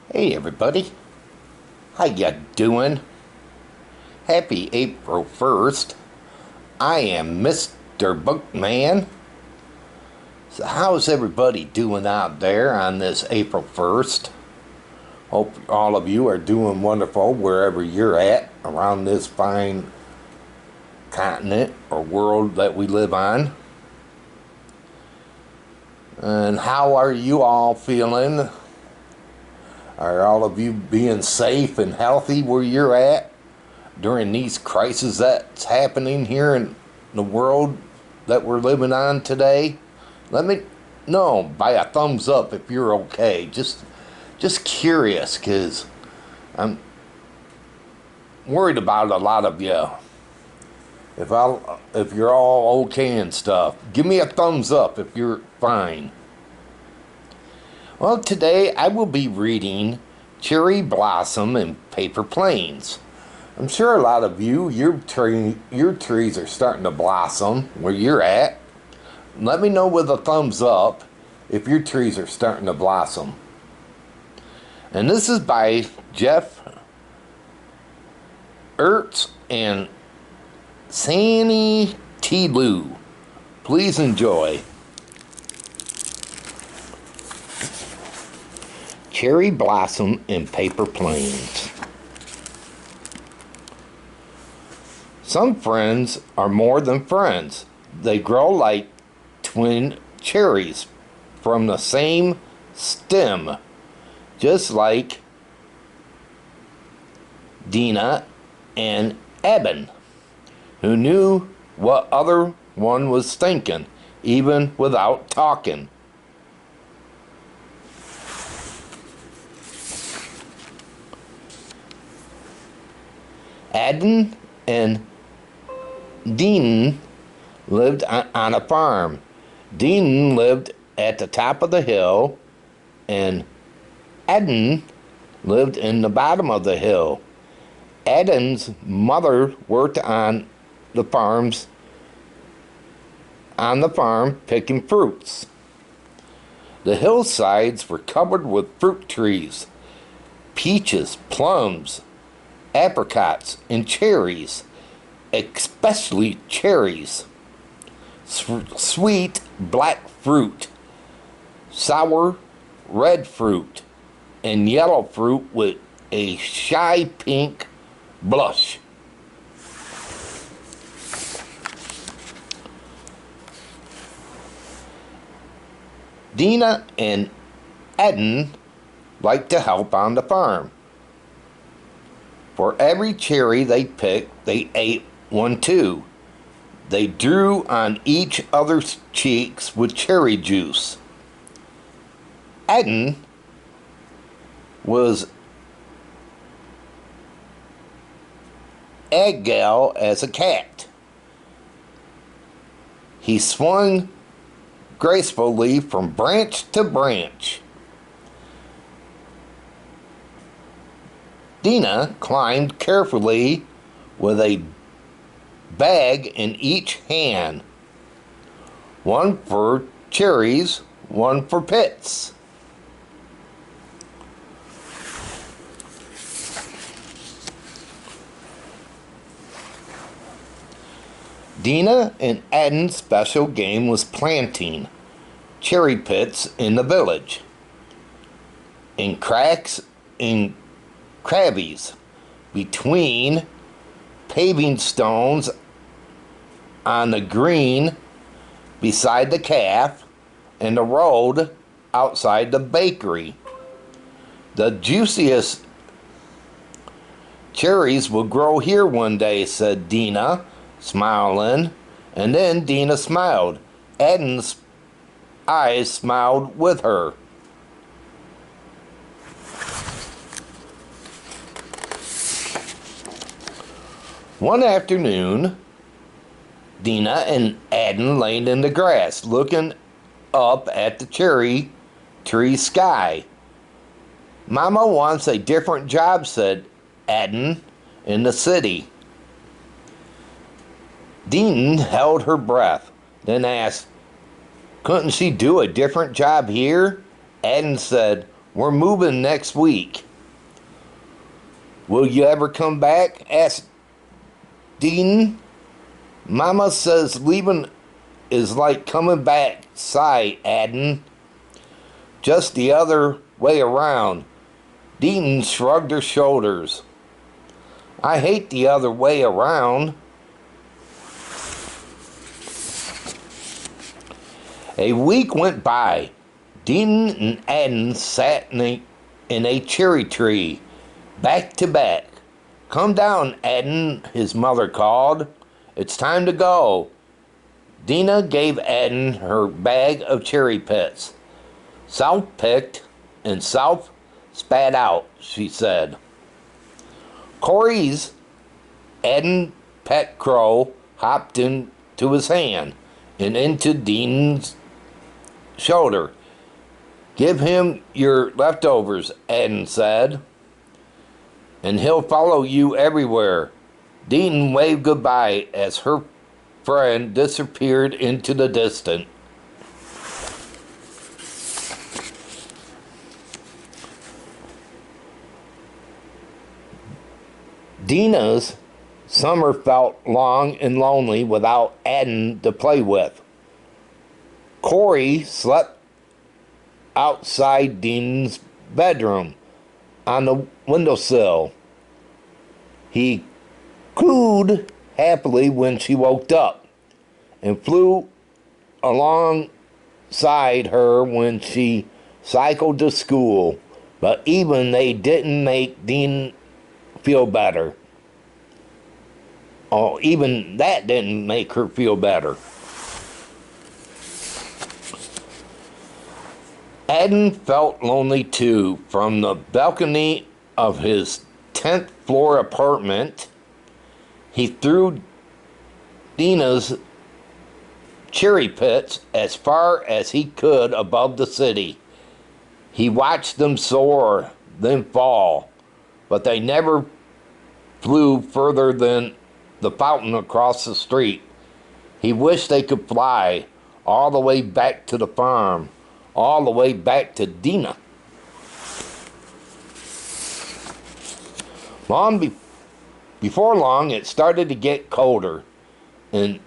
Hey everybody, how ya doing? Happy April 1st. I am Mr. Bookman. So how's everybody doing out there on this April 1st? Hope all of you are doing wonderful wherever you're at around this fine continent or world that we live on. And how are you all feeling? Are all of you being safe and healthy where you're at during these crises that's happening here in the world that we're living on today? Let me know by a thumbs up if you're okay. Just curious, because I'm worried about a lot of you. If you're all okay and stuff, give me a thumbs up if you're fine. Well, today I will be reading Cherry Blossom and Paper Planes. I'm sure a lot of you, your trees are starting to blossom where you're at. Let me know with a thumbs up if your trees are starting to blossom. And this is by Jeff Aerts and Sanne T. Lou. Please enjoy. Cherry Blossom and Paper Planes. Some friends are more than friends. They grow like twin cherries from the same stem, just like Dina and Eden, who knew what other one was thinking, even without talking. Eden and Eden lived on a farm. Eden lived at the top of the hill, and Eden lived in the bottom of the hill. Eden's mother worked on the farm picking fruits. The hillsides were covered with fruit trees, peaches, plums, apricots, and cherries, especially cherries, sweet black fruit, sour red fruit, and yellow fruit with a shy pink blush. Dina and Eden liked to help on the farm. For every cherry they picked, they ate one too. They drew on each other's cheeks with cherry juice. Eden was agile as a cat. He swung gracefully from branch to branch. Dina climbed carefully with a bag in each hand, one for cherries, one for pits. Dina and Eden's special game was planting cherry pits in the village, in cracks in crabbies, between paving stones on the green beside the calf, and the road outside the bakery. The juiciest cherries will grow here one day, said Dina, smiling. And then Dina smiled. Eden's eyes smiled with her. One afternoon, Dina and Eden laid in the grass, looking up at the cherry tree sky. Mama wants a different job, said Eden, in the city. Dina held her breath, then asked, couldn't she do a different job here? Eden said, We're moving next week. Will you ever come back? Asked Dean. Mama says leaving is like coming back, sighed Eden. Just the other way around. Dean shrugged her shoulders. I hate the other way around. A week went by. Dean and Eden sat in a cherry tree, back to back. Come down, Eden, his mother called. It's time to go. Dina gave Eden her bag of cherry pits. South picked and South spat out, she said. Corey's Eden pet crow hopped into his hand and into Dean's shoulder. Give him your leftovers, Eden said, and he'll follow you everywhere. Dean waved goodbye as her friend disappeared into the distance. Dina's summer felt long and lonely without Eden to play with. Corey slept outside Dean's bedroom on the windowsill. He cooed happily when she woke up and flew alongside her when she cycled to school. But even they didn't make Dean feel better. Oh, even that didn't make her feel better. Eden felt lonely too. From the balcony of his 10th floor apartment, he threw Dina's cherry pits as far as he could above the city. He watched them soar, then fall, but they never flew further than the fountain across the street. He wished they could fly all the way back to the farm, all the way back to Dina. Before long, it started to get colder, and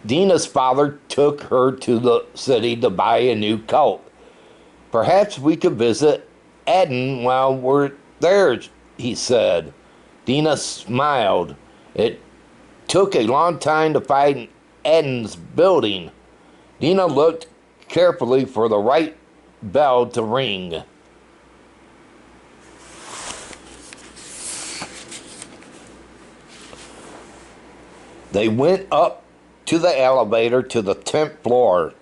Dina's father took her to the city to buy a new coat. Perhaps we could visit Eden while we're there, he said. Dina smiled. It took a long time to find Eden's building. Dina looked carefully for the right bell to ring. They went up to the elevator to the 10th floor.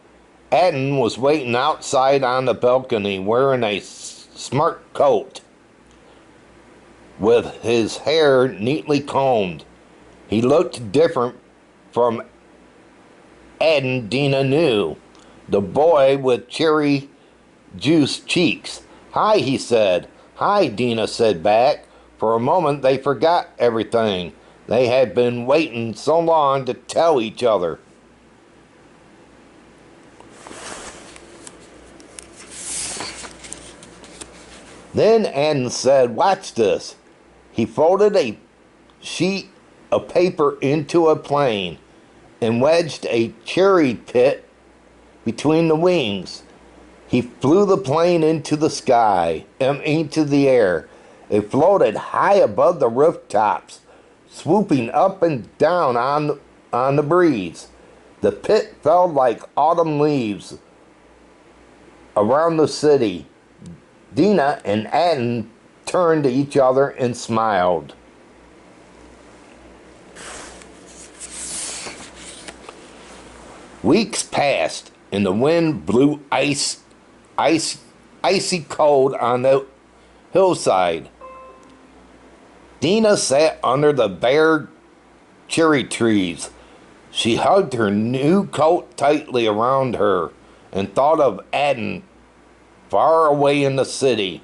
Eden was waiting outside on the balcony wearing a smart coat with his hair neatly combed. He looked different from Eden Dina knew, the boy with cherry juice cheeks. Hi, he said. Hi, Dina said back. For a moment they forgot everything. They had been waiting so long to tell each other. Then Eden said, watch this. He folded a sheet of paper into a plane and wedged a cherry pit between the wings. He flew the plane into the sky and into the air. It floated high above the rooftops, swooping up and down on the breeze. The pit fell like autumn leaves around the city. Dina and Eden turned to each other and smiled. Weeks passed, and the wind blew icy cold on the hillside. Dina sat under the bare cherry trees. She hugged her new coat tightly around her and thought of Eden far away in the city.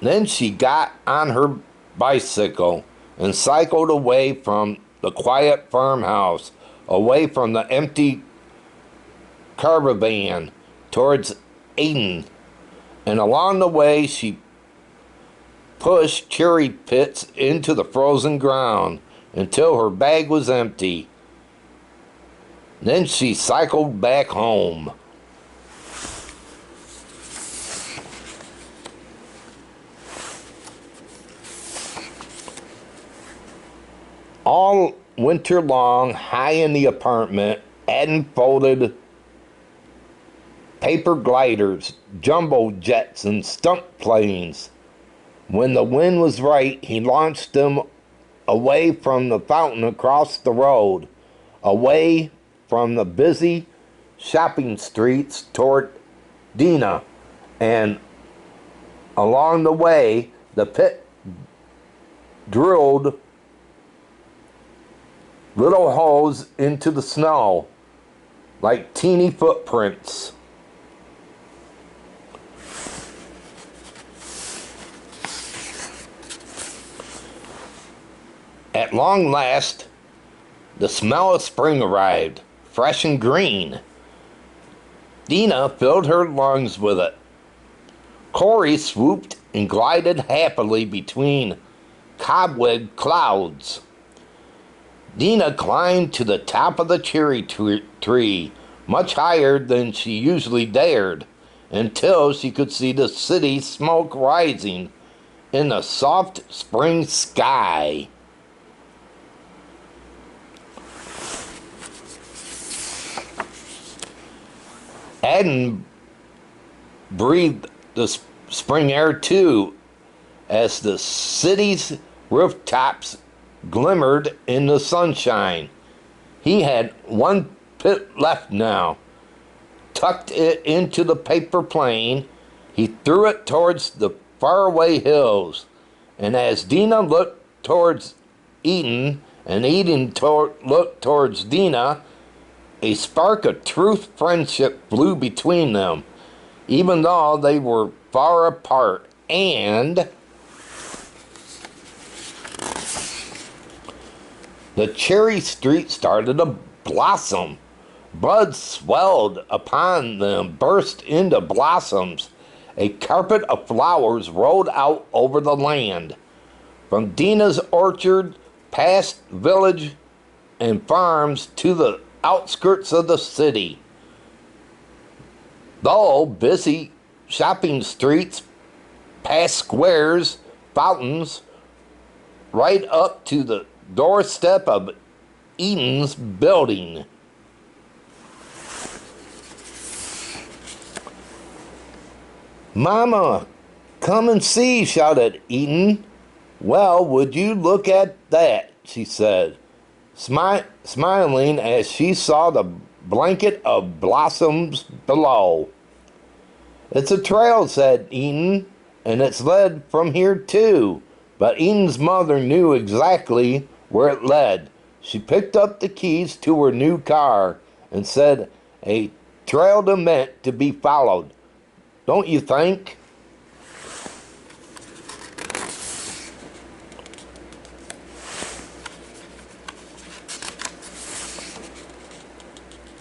Then she got on her bicycle and cycled away from the quiet farmhouse, away from the empty caravan, towards Eden and along the way she pushed cherry pits into the frozen ground until her bag was empty. Then she cycled back home. All winter long, high in the apartment, Eden folded paper gliders, jumbo jets, and stunt planes. When the wind was right, he launched them away from the fountain across the road, away from the busy shopping streets toward Dina, and along the way, the pit drilled little holes into the snow, like teeny footprints. At long last, the smell of spring arrived, fresh and green. Dina filled her lungs with it. Corey swooped and glided happily between cobweb clouds. Dina climbed to the top of the cherry tree, much higher than she usually dared, until she could see the city smoke rising in the soft spring sky. Eden breathed the spring air too, as the city's rooftops glimmered in the sunshine. He had one pit left now. Tucked it into the paper plane, he threw it towards the faraway hills. And as Dina looked towards Eden, and Eden looked towards Dina, a spark of true friendship flew between them, even though they were far apart. And the cherry street started to blossom. Buds swelled upon them, burst into blossoms. A carpet of flowers rolled out over the land. From Dina's orchard, past village and farms, to the outskirts of the city. Though busy shopping streets, past squares, fountains, right up to the doorstep of Eden's building. "Mama, come and see," shouted Eden. "Well, would you look at that," she said, smiling as she saw the blanket of blossoms below. "It's a trail," said Eden, "and it's led from here too." But Eden's mother knew exactly where it led. She picked up the keys to her new car and said, "A trail meant to be followed, don't you think?"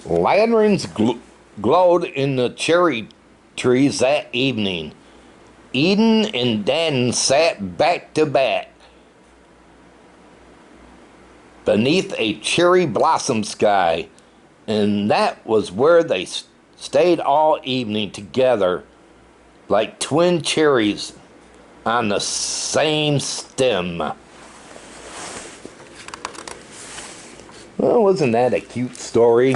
Lanterns glowed in the cherry trees that evening. Eden and Dan sat back to back beneath a cherry blossom sky, and that was where they stayed all evening together, like twin cherries on the same stem. Well, wasn't that a cute story?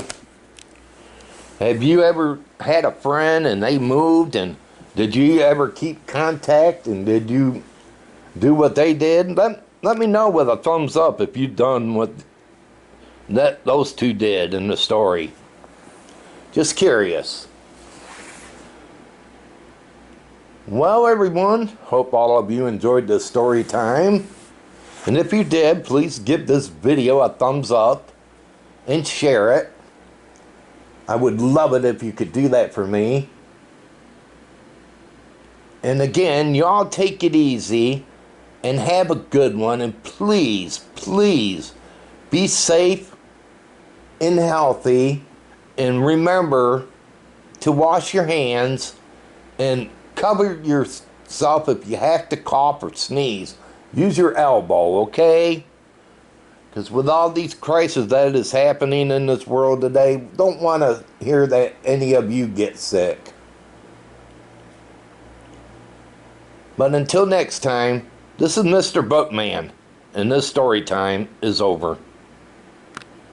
Have you ever had a friend and they moved, and did you ever keep contact, and did you do what they did? Let me know with a thumbs up if you've done what those two did in the story. Just curious. Well, everyone, hope all of you enjoyed this story time. And if you did, please give this video a thumbs up and share it. I would love it if you could do that for me. And again, y'all take it easy and have a good one. And please, please be safe and healthy. And remember to wash your hands and Cover yourself if you have to cough or sneeze. Use your elbow, okay? Because with all these crises that is happening in this world today, don't want to hear that any of you get sick. But until next time, this is Mr. Bookman, and this story time is over.